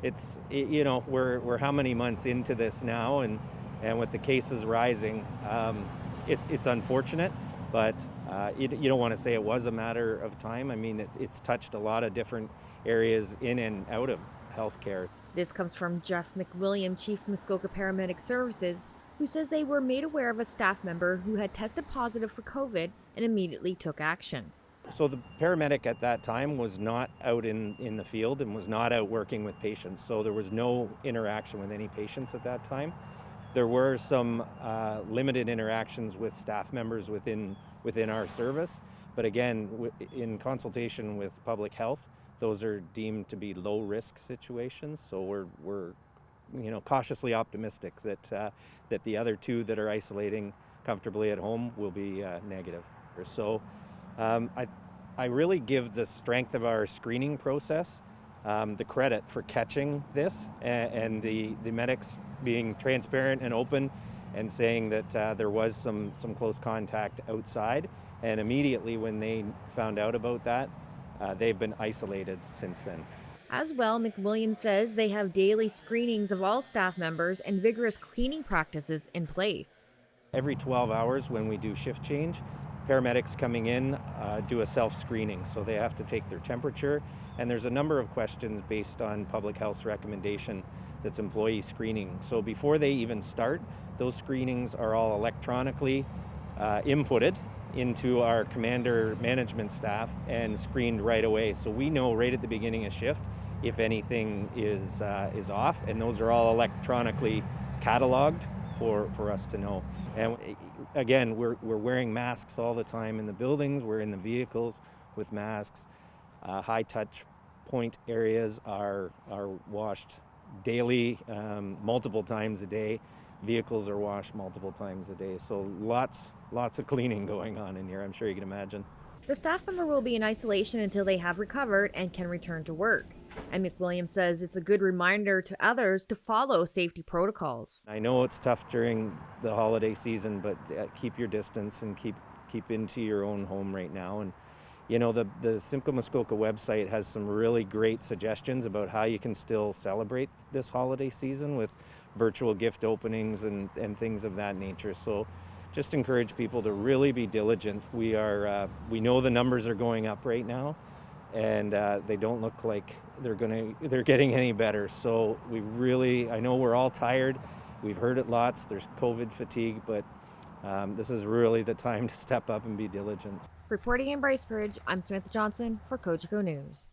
we're how many months into this now, and with the cases rising, it's unfortunate, but you don't want to say it was a matter of time. I mean, it's touched a lot of different areas in and out of healthcare. This comes from Jeff McWilliam, Chief Muskoka Paramedic Services, who says they were made aware of a staff member who had tested positive for COVID and immediately took action. So the paramedic at that time was not out in the field and was not out working with patients. So there was no interaction with any patients at that time. There were some limited interactions with staff members within our service, but again, in consultation with public health, those are deemed to be low risk situations. So we're cautiously optimistic that the other two that are isolating comfortably at home will be negative. So I really give the strength of our screening process the credit for catching this, and the medics being transparent and open and saying that there was some close contact outside. And immediately when they found out about that, they've been isolated since then. As well, McWilliam says they have daily screenings of all staff members and vigorous cleaning practices in place. Every 12 hours when we do shift change, paramedics coming in do a self-screening. So they have to take their temperature, and there's a number of questions based on public health's recommendation that's employee screening. So before they even start, those screenings are all electronically inputted into our commander management staff and screened right away. So we know right at the beginning of shift if anything is off, and those are all electronically cataloged for us to know. And again, we're wearing masks all the time in the buildings. We're in the vehicles with masks. High touch point areas are washed daily, multiple times a day. Vehicles are washed multiple times a day. So lots of cleaning going on in here, I'm sure you can imagine. The staff member will be in isolation until they have recovered and can return to work. And McWilliam says it's a good reminder to others to follow safety protocols. I know it's tough during the holiday season, but keep your distance and keep into your own home right now. And the Simcoe Muskoka website has some really great suggestions about how you can still celebrate this holiday season with virtual gift openings and things of that nature. So just encourage people to really be diligent. We know the numbers are going up right now, and they don't look like they're getting any better. So I know we're all tired. We've heard it lots. There's COVID fatigue, but this is really the time to step up and be diligent. Reporting in Bracebridge, I'm Samantha Johnson for Cogeco News.